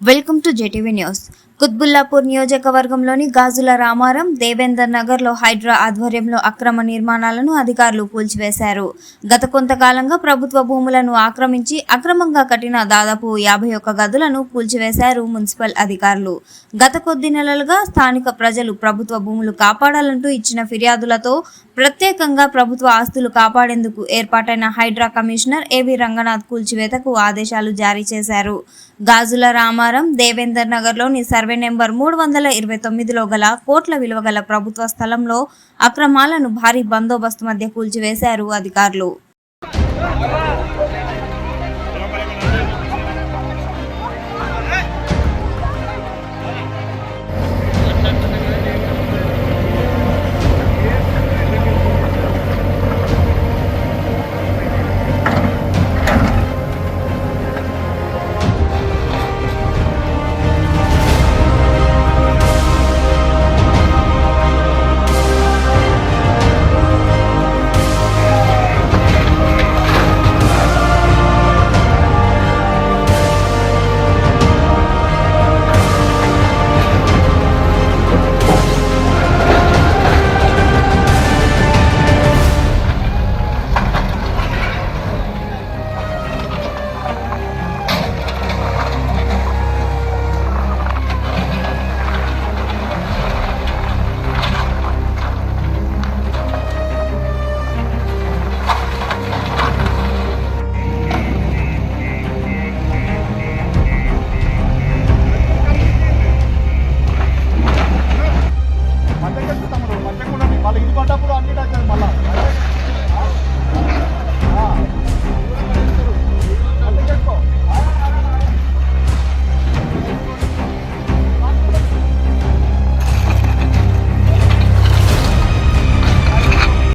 Welcome to JTV news. Qutbullapur నియోజకవర్గంలోని గాజుల రామారం, దేవేందర్ నగర్లో హైడ్రా ఆధ్వర్యంలో అక్రమ నిర్మాణాలను అధికారులు కూల్చివేశారు. గత కొంతకాలంగా ప్రభుత్వ భూములను ఆక్రమించి అక్రమంగా కట్టిన దాదాపు 51 గదులను కూల్చివేశారు మున్సిపల్ అధికారులు. గత కొద్ది నెలలుగా స్థానిక ప్రజలు ప్రభుత్వ భూములు కాపాడాలంటూ ఇచ్చిన ఫిర్యాదులతో ప్రత్యేకంగా ప్రభుత్వ ఆస్తులు కాపాడేందుకు ఏర్పాటైన హైడ్రా కమిషనర్ ఏవి రంగనాథ్ కూల్చివేతకు ఆదేశాలు జారీ చేశారు. గాజుల రామారం, దేవేందర్ నగర్లోని సర్వే నెంబర్ 329లో గల కోట్ల విలువ గల ప్రభుత్వ స్థలంలో అక్రమాలను భారీ బందోబస్తు మధ్య కూల్చివేశారు అధికారులు.